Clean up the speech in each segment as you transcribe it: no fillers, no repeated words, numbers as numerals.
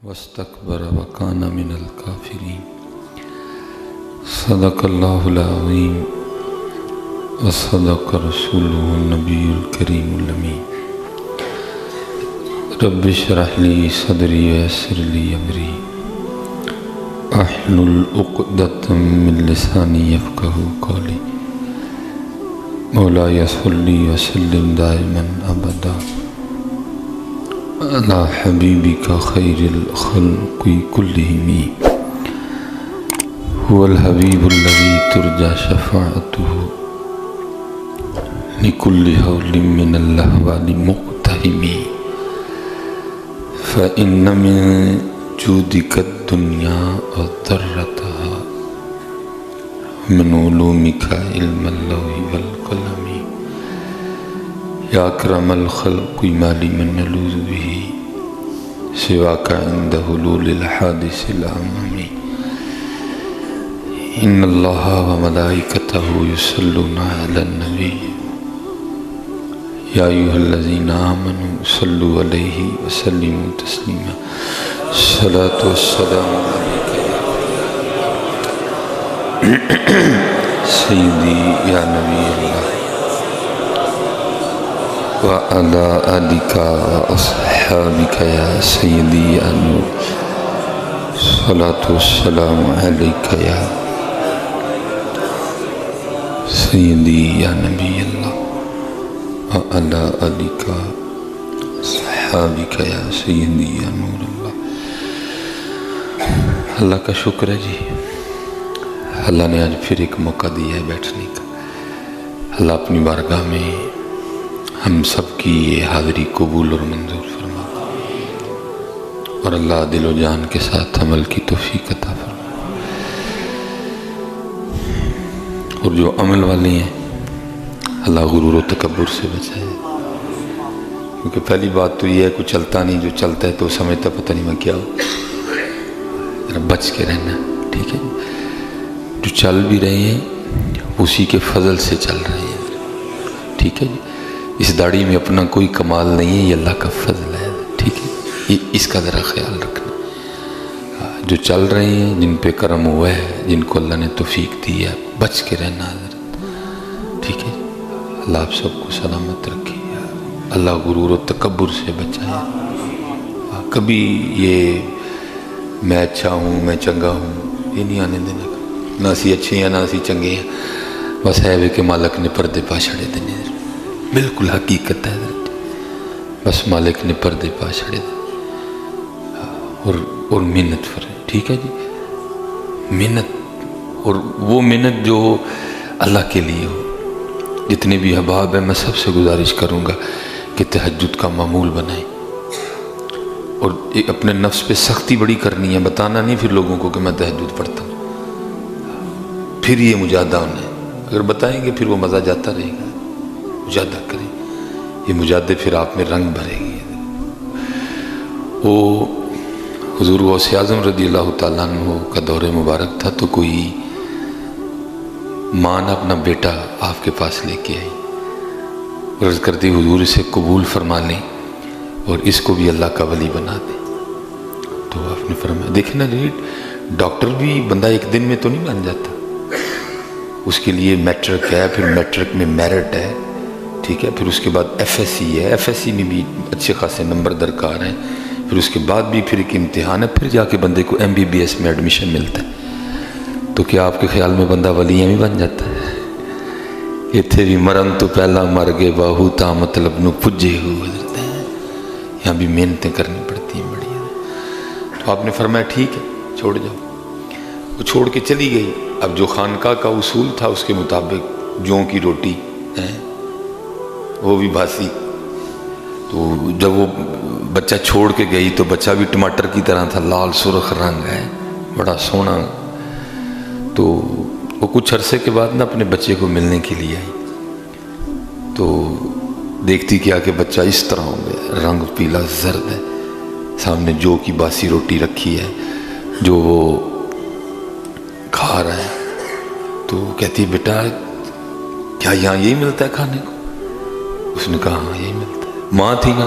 واستكبر وكان من الكافرين صدق الله العظيم وصدق رسوله النبي الكريم الأمين رب اشرح لي صدري ويسر لي أمري أحلل عقدة من لساني يفقهوا قولي مولاي صل وسلم دائما أبدا على حبيبك خير الخلق كلهم هو الحبيب الذي ترجى شفاعته لكل هول من الأهوال مقتحم فإن من جودك الدنيا وضرتها من علومك علم اللوح والقلم يا أكرم الخلق ما لي من نلوذ به سواك عند حلول الحادث الأمام إن الله وملائكته يصلون على النبي يا أيها الذين آمنوا صلوا عليه وسلموا تسليما الصلاة والسلام عليك سيدي يا نبي الله وعلى آلك وأصحابك يا سيدي يا نور الصلاة والسلام عليك يا سيدي يا نبي الله وعلى آلك وأصحابك يا سيدي يا نور الله. اللہ کا شکر ہے جی، اللہ نے آج پھر ایک موقع دیا ہے بیٹھنے کا. اللہ اپنی بارگاہ میں ہم سب کی یہ حاضری قبول اور منظور فرما اور اللہ دل و جان کے ساتھ عمل کی توفیق عطا فرما. اور جو عمل والے ہیں اللہ غرور و تکبر سے بچائے، کیونکہ پہلی بات تو یہ ہے کوئی چلتا نہیں، جو چلتا ہے تو سمجھتا پتہ نہیں میں کیا ہوں. ذرا بچ کے رہنا، ٹھیک ہے. جو چل بھی رہے ہیں اسی کے فضل سے چل رہے ہیں، ٹھیک ہے جی. اس داڑھی میں اپنا کوئی کمال نہیں ہے، یہ اللہ کا فضل ہے، ٹھیک ہے. اس کا ذرا خیال رکھنا. جو چل رہے ہیں، جن پہ کرم ہوا ہے، جن کو اللہ نے توفیق دی ہے، بچ کے رہنا حضرت، ٹھیک ہے. اللہ آپ سب کو سلامت رکھے، اللہ غرور و تکبر سے بچائے. کبھی یہ میں اچھا ہوں، میں چنگا ہوں، یہ نہیں آنے دینا. نہ اسی اچھے ہیں نہ اسی چنگے ہیں، بس ہے کہ مالک نے پردے پا چھڑے دینے. بالکل حقیقت ہے حضرت، بس مالک نے پردے پا چھڑے دے. اور محنت فرے، ٹھیک ہے جی. محنت، اور وہ محنت جو اللہ کے لیے ہو. جتنے بھی احباب ہیں میں سب سے گزارش کروں گا کہ تہجد کا معمول بنائیں، اور اپنے نفس پہ سختی بڑی کرنی ہے. بتانا نہیں پھر لوگوں کو کہ میں تہجد پڑھتا ہوں، پھر یہ مجاہدہ ہونا ہے. اگر بتائیں گے پھر وہ مزہ جاتا رہے گا. مجاہدہ کریں، یہ مجاہدے پھر آپ میں رنگ بھرے گی. وہ حضور غوث اعظم رضی اللہ تعالیٰ عنہ کا دور مبارک تھا، تو کوئی ماں نے اپنا بیٹا آپ کے پاس لے کے آئی، عرض کرتی حضور اسے قبول فرما لیں اور اس کو بھی اللہ کا ولی بنا دیں. تو آپ نے فرمایا دیکھیں نا جی، ڈاکٹر بھی بندہ ایک دن میں تو نہیں بن جاتا، اس کے لیے میٹرک ہے، پھر میٹرک میں میرٹ ہے، ٹھیک ہے. پھر اس کے بعد ایف ایس سی ہے، ایف ایس سی میں بھی اچھے خاصے نمبر درکار ہیں. پھر اس کے بعد بھی پھر ایک امتحان ہے، پھر جا کے بندے کو ایم بی بی ایس میں ایڈمیشن ملتا ہے. تو کیا آپ کے خیال میں بندہ ولی بھی بن جاتا ہے؟ اتھے بھی مرن تو پہلا مر گئے باہو تا مطلب نو پجے ہو حضرت ہیں. یہاں بھی محنتیں کرنی پڑتی ہیں بڑی. تو آپ نے فرمایا ٹھیک ہے چھوڑ جاؤ. وہ چھوڑ کے چلی گئی. اب جو خانقاہ کا اصول تھا اس کے مطابق جوں کی روٹی ہیں وہ بھی بھاسی. تو جب وہ بچہ چھوڑ کے گئی تو بچہ بھی ٹماٹر کی طرح تھا، لال سرخ رنگ ہے، بڑا سونا. تو وہ کچھ عرصے کے بعد نا اپنے بچے کو ملنے کے لیے آئی. تو دیکھتی کیا کہ بچہ اس طرح ہو گیا، رنگ پیلا زرد ہے، سامنے جو کی باسی روٹی رکھی ہے جو وہ کھا رہا ہے. تو کہتی بیٹا کیا یہاں یہی ملتا ہے کھانے کو؟ اس نے کہا ہاں یہی ملتا ہے. ماں تھی نا،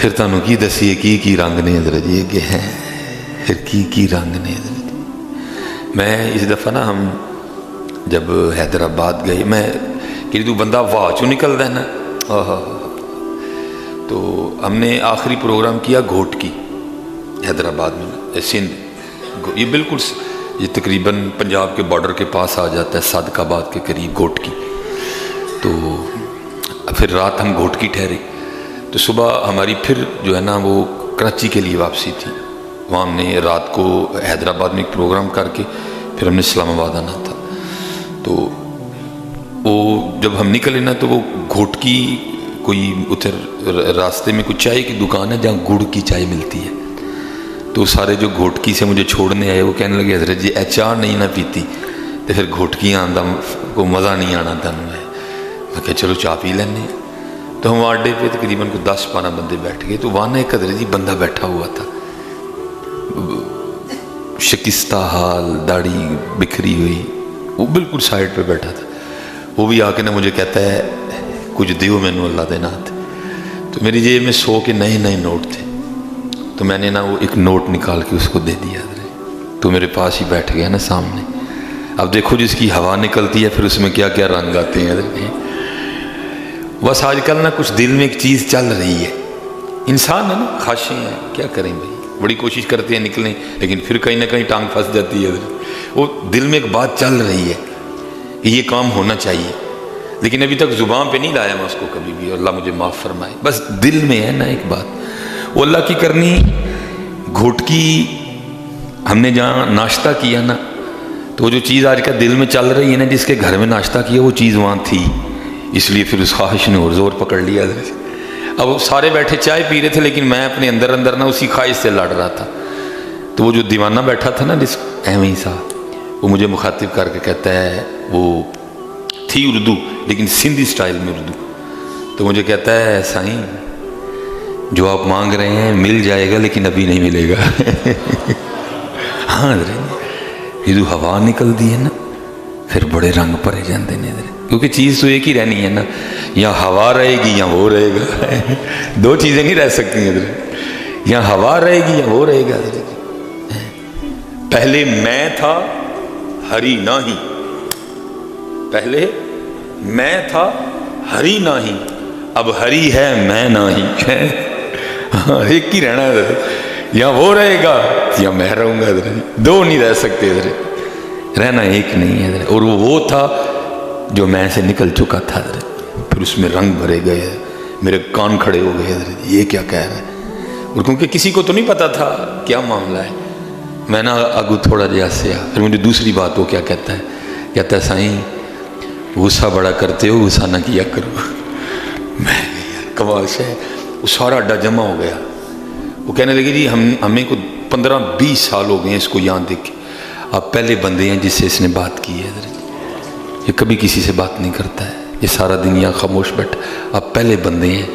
پھر تانوں کی دسیے کی رنگ نے حضرت جی کہ ہیں پھر کی رنگ نے حضرت جی. میں اس دفعہ نا ہم جب حیدرآباد گئے، میں کہ تو بندہ واہ چوں نکلتا ہے نا، تو ہم نے آخری پروگرام کیا گھوٹ کی حیدرآباد میں، سندھ، یہ بالکل یہ تقریباً پنجاب کے بارڈر کے پاس آ جاتا ہے، صادق آباد کے قریب گھوٹ کی. تو پھر رات ہم گھوٹ کی ٹھہرے، تو صبح ہماری پھر جو ہے نا وہ کراچی کے لیے واپسی تھی. وہاں ہم نے رات کو حیدرآباد میں ایک پروگرام کر کے پھر ہم نے اسلام آباد آنا تھا. تو وہ جب ہم نکلے نا تو وہ گھوٹ کی کوئی ادھر راستے میں کچھ چائے کی دکان ہے جہاں گڑ کی چائے ملتی ہے. تو سارے جو گھوٹکی سے مجھے چھوڑنے آئے وہ کہنے لگے حضرت جی چاہ نہیں نہ پیتی تو پھر گھوٹکی آندہ کو مزہ نہیں آنا تھانوں ہے. میں کہا چلو چاہ پی لینے. تو ہم اڈے پہ تقریباً کوئی 10-12 بندے بیٹھ گئے. تو وہاں نا ایک حضرت جی بندہ بیٹھا ہوا تھا، شکستہ حال، داڑھی بکھری ہوئی، وہ بالکل سائڈ پہ بیٹھا تھا. وہ بھی آ کے نا مجھے کہتا ہے کچھ دیو مینو اللہ دے نات. تو میری جیب میں 100 کے نئے نوٹ تھے. تو میں نے نا وہ ایک نوٹ نکال کے اس کو دے دیا. تو میرے پاس ہی بیٹھ گیا نا سامنے. اب دیکھو جس کی ہوا نکلتی ہے پھر اس میں کیا کیا رنگ آتے ہیں. بس آج کل نا کچھ دل میں ایک چیز چل رہی ہے. انسان ہے نا، خواہشیں ہیں، کیا کریں بھائی، بڑی کوشش کرتے ہیں نکلیں لیکن پھر کہیں نہ کہیں ٹانگ پھنس جاتی ہے. وہ دل میں ایک بات چل رہی ہے کہ یہ کام ہونا چاہیے، لیکن ابھی تک زبان پہ نہیں لایا میں اس کو کبھی بھی. اللہ مجھے معاف فرمائے. بس دل میں ہے نا ایک بات، وہ اللہ کی کرنی. گھوٹکی ہم نے جہاں ناشتہ کیا نا، تو وہ جو چیز آج کا دل میں چل رہی ہے نا، جس کے گھر میں ناشتہ کیا وہ چیز وہاں تھی، اس لیے پھر اس خواہش نے اور زور پکڑ لیا. اب وہ سارے بیٹھے چائے پی رہے تھے لیکن میں اپنے اندر نا اسی خواہش سے لڑ رہا تھا. تو وہ جو دیوانہ بیٹھا تھا نا جس ایویں سا، وہ مجھے مخاطب کر کے کہتا ہے، وہ تھی اردو لیکن سندھی سٹائل میں اردو. تو مجھے کہتا ہے سائیں جو آپ مانگ رہے ہیں مل جائے گا لیکن ابھی نہیں ملے گا. ہاں حضرت یہ جو ہوا نکل دی ہے نا پھر بڑے رنگ پڑے جاندے نے حضرت، کیونکہ چیز تو ایک ہی رہنی ہے نا، یا ہوا رہے گی یا وہ رہے گا. دو چیزیں نہیں رہ سکتی حضرت، یا ہوا رہے گی یا وہ رہے گا حضرت. پہلے میں تھا ہری نہیں، پہلے میں تھا ہری نہیں، اب ہری ہے میں نہیں. ایک ہی رہنا ہے، یا وہ رہے گا یا میں رہوں گا. دو نہیں رہ سکتے حضرت، رہنا ایک نہیں ہے. اور وہ تھا جو میں سے نکل چکا تھا حضرت. پھر اس میں رنگ بھرے گئے، میرے کان کھڑے ہو گئے حضرت، یہ کیا کہہ رہا ہے. اور کیونکہ کسی کو تو نہیں پتا تھا کیا معاملہ ہے، میں نا آگو تھوڑا جہاز سے پھر مجھے دوسری بات وہ کیا کہتا ہے سائیں غصہ بڑا کرتے ہو، غصہ نہ کیا کرو. میں کمال سے وہ سارا اڈا جمع ہو گیا. وہ کہنے لگے جی ہمیں کو 15-20 سال ہو گئے ہیں اس کو یہاں دیکھ کے، آپ پہلے بندے ہیں جس سے اس نے بات کی ہے حضرت. یہ کبھی کسی سے بات نہیں کرتا ہے، یہ سارا دن یہاں خاموش بیٹھا. آپ پہلے بندے ہیں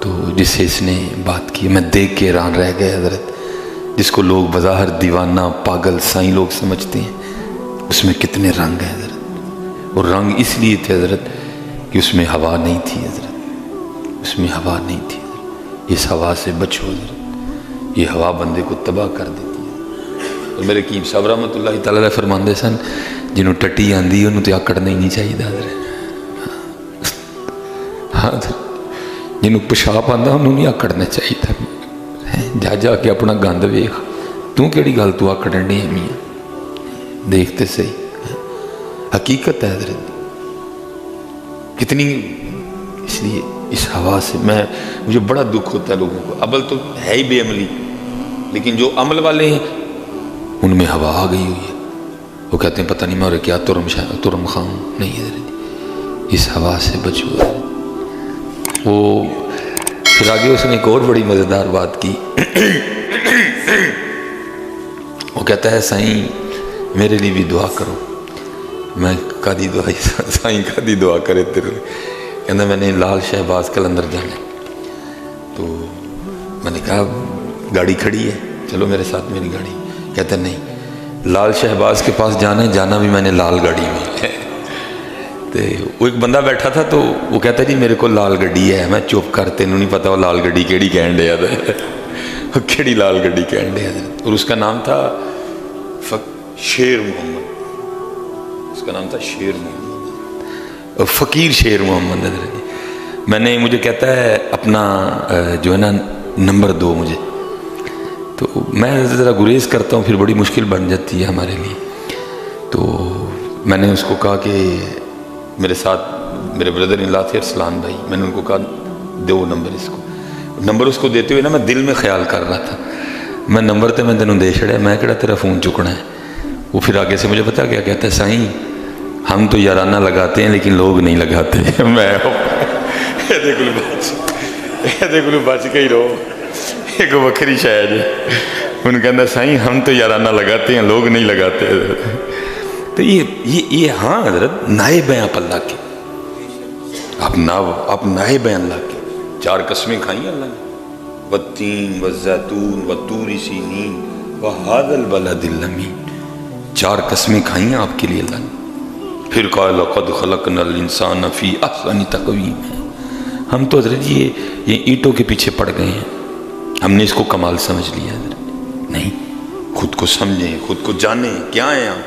تو جس سے اس نے بات کی. میں دیکھ کے حیران رہ گئے حضرت. جس کو لوگ بظاہر دیوانہ پاگل سائیں لوگ سمجھتے ہیں، اس میں کتنے رنگ ہیں حضرت. اور رنگ اس لیے تھے حضرت کہ اس میں ہوا نہیں تھی حضرت، اس میں ہوا نہیں تھی. اس ہوا سے بچو حضرت، یہ ہوا بندے کو تباہ کر دیتی ہے. اور میرے قیم صاحب رحمۃ اللہ تعالیٰ علیہ فرماندے سن جنہوں ٹٹی آندی انہوں تو آکڑنا ہی نہیں چاہیے حضرت. ہاں جنہوں پیشاب آندا انہوں نہیں آکڑنا چاہیے تھا. جا کے اپنا گند ویخ، تو کیڑی گل تو آکڑن ڈی میاں، دیکھتے صحیح. حقیقت ہے حضرت کتنی. اس لیے اس ہوا سے مجھے بڑا دکھ ہوتا ہے لوگوں کو. اول تو ہے ہی بے عملی، لیکن جو عمل والے ہیں ان میں ہوا آ گئی ہوئی ہے. وہ کہتے ہیں پتہ نہیں میں کیا ترم خاؤں. نہیں حضرت اس ہوا سے بچو. وہ پھر آگے اس نے ایک اور بڑی مزیدار بات کی. وہ کہتا ہے سائیں میرے لیے بھی دعا کرو. میں کدی دعا سائیں کدی دعا کرے تیرے. کہنا میں نے لال شہباز کلندر جانا. تو میں نے کہا گاڑی کھڑی ہے چلو میرے ساتھ میری گاڑی. کہتا نہیں، لال شہباز کے پاس جانا ہے، جانا بھی میں نے لال گاڑی میں. وہ ایک بندہ بیٹھا تھا تو وہ کہتا جی میرے کو لال گڈی ہے. میں چپ کر, تینوں نہیں پتا وہ لال گڈی کیڑی کہن ڈیا تھا, کیڑی لال گڈی کہن ڈیا تھا. اور اس کا نام تھا شیر محمد, اس کا نام تھا شیر محمد, فقیر شیر محمد. میں نے, مجھے کہتا ہے اپنا جو ہے نا نمبر دو مجھے, تو میں ذرا گریز کرتا ہوں, پھر بڑی مشکل بن جاتی ہے ہمارے لیے. تو میں نے اس کو کہا کہ میرے ساتھ میرے بردر ان لا تھے ارسلان بھائی, میں نے ان کو کہا دو نمبر اس کو. نمبر اس کو دیتے ہوئے نا میں دل میں خیال کر رہا تھا, میں نمبر تے میں تینوں دے چھڑیا, میں کہڑا تیرا فون چکنا ہے. وہ پھر آگے سے مجھے پتا کیا کہتا ہے, سائیں ہم تو یارانہ لگاتے ہیں لیکن لوگ نہیں لگاتے. میں بچ کے ہی رہو, ایک وکری شاید ان کہنا سائیں ہم تو یارانہ لگاتے ہیں لوگ نہیں لگاتے. تو یہ ہاں حضرت نائب ہیں آپ اللہ کے, آپ نائب ہیں اللہ کے. 4 قسمیں کھائیں اللہ نے, والتین والزیتون والطور سینین وہذا البلد الامین. 4 قسمیں کھائیں آپ کے لیے اللہ نے. پھر کہا لقد خلقنا الانسان فی احسن تقویم. ہم تو حضرت یہ اینٹوں کے پیچھے پڑ گئے ہیں, ہم نے اس کو کمال سمجھ لیا حضرت. نہیں, خود کو سمجھیں, خود کو جانیں کیا ہیں آپ.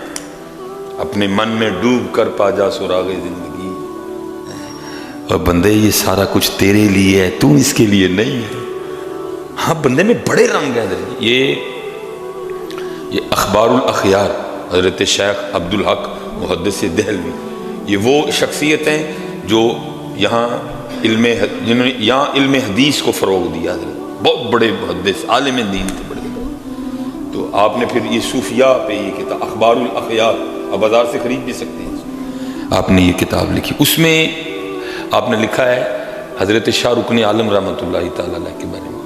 اپنے من میں ڈوب کر پا جا سراغ زندگی. اور بندے یہ سارا کچھ تیرے لیے ہے, تو اس کے لیے نہیں ہے. ہاں بندے میں بڑے رنگ ہیں حضرت. یہ اخبار الاخیار حضرت شیخ عبدالحق محدث دہلوی, یہ وہ شخصیت ہیں جو یہاں جنہوں نے یہاں علم حدیث کو فروغ دیا حضرت. بہت بڑے محدث عالم دین تھے بڑے. تو آپ نے پھر یہ صوفیاء پہ یہ کتاب اخبار الاخیار آپ بازار سے خرید بھی سکتے ہیں, آپ نے یہ کتاب لکھی. اس میں آپ نے لکھا ہے حضرت شاہ رکن عالم رحمۃ اللہ تعالیٰ علیہ کے بارے میں.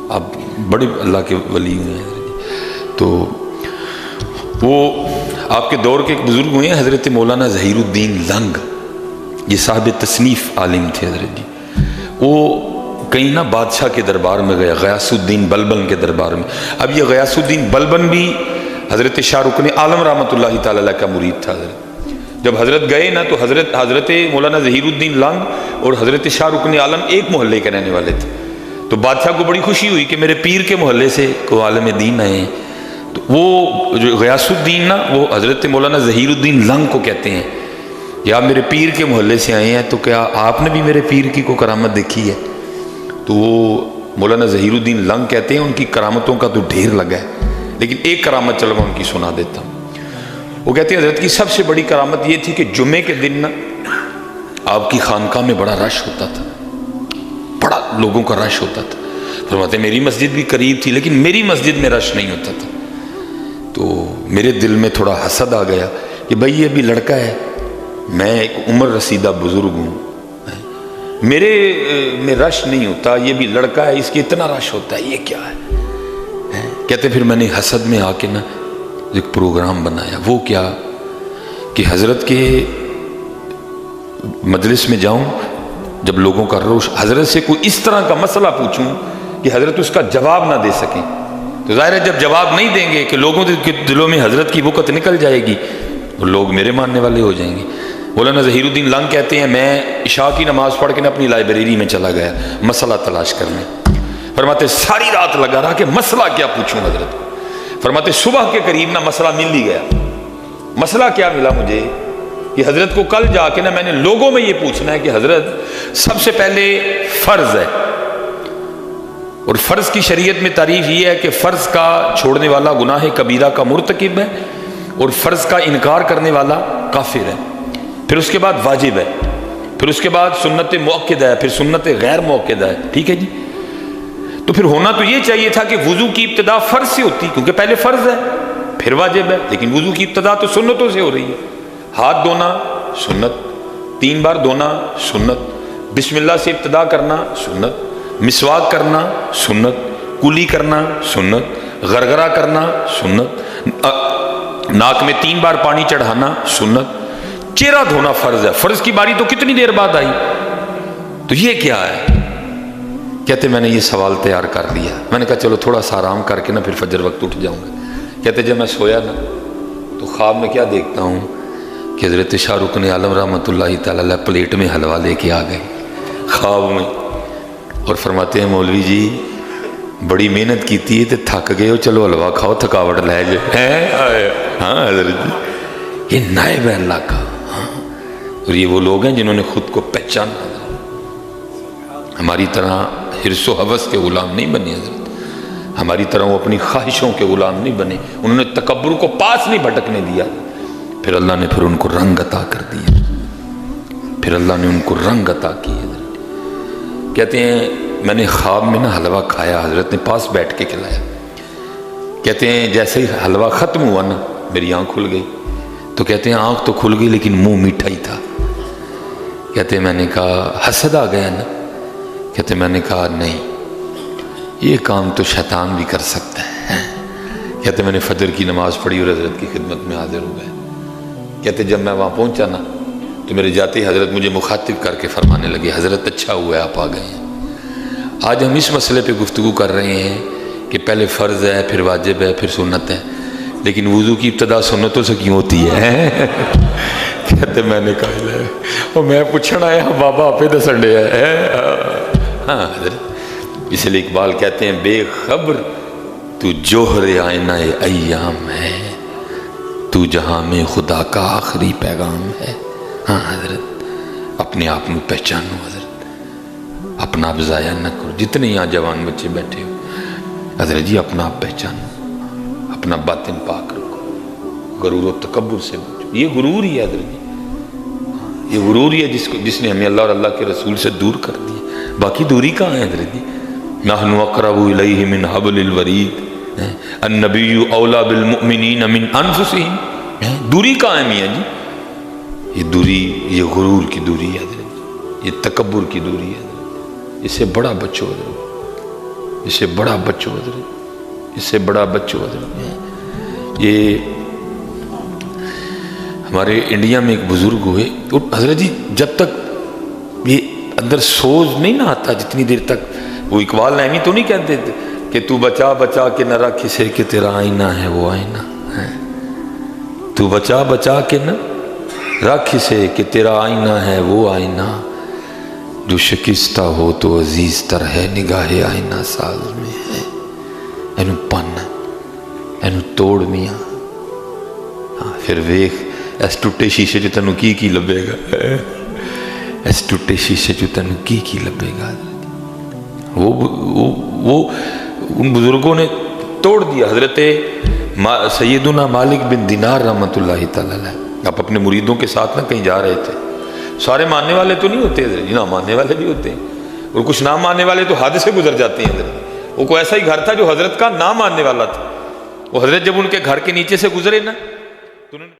آپ بڑے اللہ کے ولی ہوئے ہیں حضرت. تو وہ آپ کے دور کے ایک بزرگ ہوئے ہیں حضرت مولانا ظہیر الدین لنگ, یہ صاحب تصنیف عالم تھے حضرت جی. وہ کہیں نہ بادشاہ کے دربار میں گیا, غیاث الدین بلبن کے دربار میں. اب یہ غیاث الدین بلبن بھی حضرت شاہ رکن عالم رحمۃ اللہ تعالیٰ علیہ کا مرید تھا حضرت. جب حضرت گئے نا تو حضرت مولانا ظہیر الدین لنگ اور حضرت شاہ رکن عالم ایک محلے کے رہنے والے تھے. تو بادشاہ کو بڑی خوشی ہوئی کہ میرے پیر کے محلے سے کوئی عالم دین آئے ہیں. تو وہ جو غیاث الدین نا, وہ حضرت مولانا ظہیر الدین لنگ کو کہتے ہیں کہ آپ میرے پیر کے محلے سے آئے ہیں, تو کیا آپ نے بھی میرے پیر کی کوئی کرامت دیکھی ہے؟ تو وہ مولانا ظہیر الدین لنگ کہتے ہیں ان کی کرامتوں کا تو ڈھیر لگا ہے, لیکن ایک کرامت چلو میں ان کی سنا دیتا ہوں. وہ کہتے ہیں حضرت کی سب سے بڑی کرامت یہ تھی کہ جمعے کے دن نا آپ کی خانقاہ میں بڑا رش ہوتا تھا, بڑا لوگوں کا رش ہوتا تھا. فرماتے ہیں میری مسجد بھی قریب تھی لیکن میری مسجد میں رش نہیں ہوتا تھا. تو میرے دل میں تھوڑا حسد آ گیا کہ بھائی یہ بھی لڑکا ہے, میں ایک عمر رسیدہ بزرگ ہوں, میرے میں رش نہیں ہوتا, یہ بھی لڑکا ہے اس کی اتنا رش ہوتا ہے, یہ کیا ہے. کہتے پھر میں نے حسد میں آ کے نا ایک پروگرام بنایا. وہ کیا کہ حضرت کے مجلس میں جاؤں, جب لوگوں کا روش, حضرت سے کوئی اس طرح کا مسئلہ پوچھوں کہ حضرت اس کا جواب نہ دے سکیں. تو ظاہر ہے جب جواب نہیں دیں گے کہ لوگوں کے دلوں میں حضرت کی وقت نکل جائے گی, اور لوگ میرے ماننے والے ہو جائیں گے. مولانا ظہیر الدین لنگ کہتے ہیں میں عشاء کی نماز پڑھ کے اپنی لائبریری میں چلا گیا مسئلہ تلاش کرنے. فرماتے ساری رات لگا رہا کہ مسئلہ کیا پوچھوں حضرت کو. فرماتے صبح کے قریب نا مسئلہ مل ہی گیا. مسئلہ کیا ملا مجھے کہ حضرت کو کل جا کے نا میں نے لوگوں میں یہ پوچھنا ہے کہ حضرت سب سے پہلے فرض ہے, اور فرض کی شریعت میں تعریف یہ ہے کہ فرض کا چھوڑنے والا گناہ کبیرہ کا مرتکب ہے, اور فرض کا انکار کرنے والا کافر ہے. پھر اس کے بعد واجب ہے, پھر اس کے بعد سنت مؤکدہ ہے, پھر سنت غیر مؤکدہ ہے. ٹھیک ہے جی. تو پھر ہونا تو یہ چاہیے تھا کہ وضو کی ابتدا فرض سے ہوتی, کیونکہ پہلے فرض ہے پھر واجب ہے, لیکن وضو کی ابتدا تو سنتوں سے ہو رہی ہے. ہاتھ دھونا سنت, 3 بار دھونا سنت, بسم اللہ سے ابتدا کرنا سنت, مسواک کرنا سنت, کلی کرنا سنت, غرغرہ کرنا سنت, ناک میں 3 بار پانی چڑھانا سنت, چہرہ دھونا فرض ہے. فرض کی باری تو کتنی دیر بعد آئی. تو یہ کیا ہے؟ کہتے میں نے یہ سوال تیار کر لیا. میں نے کہا چلو تھوڑا سا آرام کر کے نا پھر فجر وقت اٹھ جاؤں گا. کہتے جب میں سویا نا تو خواب میں کیا دیکھتا ہوں کہ حضرت شاہ رکن عالم رحمۃ اللہ تعالی علیہ پلیٹ میں حلوہ لے کے آ گئے خواب میں، اور فرماتے ہیں مولوی جی بڑی محنت کیتی ہے تو تھک گئے ہو، چلو حلوہ کھاؤ تھکاوٹ لے جائے۔ ہاں حضرت جی یہ نائب ہے اللہ کا، ہاں، اور یہ وہ لوگ ہیں جنہوں نے خود کو پہچانا، ہماری طرح حرص و حوث کے غلام نہیں بنے حضرت، ہماری طرح وہ اپنی خواہشوں کے غلام نہیں بنے، انہوں نے تکبر کو پاس نہیں بھٹکنے دیا، پھر اللہ نے پھر ان کو رنگ عطا کر دیا، پھر اللہ نے ان کو رنگ عطا کی حضرت۔ کہتے ہیں میں نے خواب میں نا حلوہ کھایا، حضرت نے پاس بیٹھ کے کھلایا، کہتے ہیں جیسے ہی حلوہ ختم ہوا نا میری آنکھ کھل گئی، تو کہتے ہیں آنکھ تو کھل گئی لیکن منہ میٹھا ہی تھا۔ کہتے ہیں میں نے کہا حسد آ گیا نا؟ کہتے ہیں میں نے کہا نہیں، یہ کام تو شیطان بھی کر سکتا ہے۔ کہتے میں نے فجر کی نماز پڑھی اور حضرت کی خدمت میں حاضر ہو گئے۔ کہتے جب میں وہاں پہنچا نا تو میرے جاتے ہی حضرت مجھے مخاطب کر کے فرمانے لگے حضرت اچھا ہوا ہے آپ آ گئے ہیں، آج ہم اس مسئلے پہ گفتگو کر رہے ہیں کہ پہلے فرض ہے پھر واجب ہے پھر سنت ہے، لیکن وضو کی ابتدا سنتوں سے کیوں ہوتی ہے؟ کہتے میں نے کہا اور میں پوچھنا آیا بابا آپ دسن ڈے ہے۔ ہاں حضرت اس لیے اقبال کہتے ہیں بے خبر تو جوہر آئینہ ایام ہے، تو جہاں میں خدا کا آخری پیغام ہے۔ ہاں حضرت اپنے آپ میں پہچانو حضرت، اپنا آپ ضائع نہ کرو، جتنے یہاں جوان بچے بیٹھے ہو حضرت جی اپنا آپ پہچانو، اپنا باطن پاک رکھو، غرور و تکبر سے بچو، یہ غرور ہی ہے حضرت جی، یہ غرور ہی ہے جس نے ہمیں اللہ اور اللہ کے رسول سے دور کر دیا، باقی دوری کہاں ہے حضرت جی؟ نحن اقرب الیہ من حبل الورید، النبی اولا بالمؤمنین من انفسہم، دوری کہاں ہے میاں جی؟ یہ دوری، یہ غرور کی دوری ہے حضرت، یہ تکبر کی دوری ہے حضرت، اس سے بڑا بچو حضرت، اس سے بڑا بچو حضرت، اس سے بڑا بچو حضرت۔ یہ ہمارے انڈیا میں ایک بزرگ ہوئے حضرت جی، جب تک یہ اندر سوز نہیں نہ آتا جتنی دیر تک، وہ اقبال نعیمی تو نہیں کہتے تھے کہ تو بچا بچا کے نہ رکھ اسے کہ تیرا آئینہ ہے وہ آئینہ ہے، تو بچا بچا کے نہ رکھ اسے کہ تیرا آئینہ ہے وہ آئینہ، جو شکستہ ہو تو عزیز تر ہے نگاہ آئینہ ساز میں ہے۔ اینو پن اینو توڑ میاں، پھر ویخ اس ٹوٹے شیشے جو تنو کی لبے گا، اس ٹوٹے شیشے جو تنو کی لبے گا۔ وہ ان بزرگوں نے توڑ دیا۔ حضرت سیدنا مالک بن دینار رحمۃ اللہ تعالی علیہ، آپ اپنے مریدوں کے ساتھ نہ کہیں جا رہے تھے، سارے ماننے والے تو نہیں ہوتے حضرت، نہ ماننے والے بھی ہوتے ہیں، اور کچھ نہ ماننے والے تو حد سے گزر جاتے ہیں حضرت۔ وہ کوئی ایسا ہی گھر تھا جو حضرت کا نہ ماننے والا تھا، وہ حضرت جب ان کے گھر کے نیچے سے گزرے نا تو انہوں نے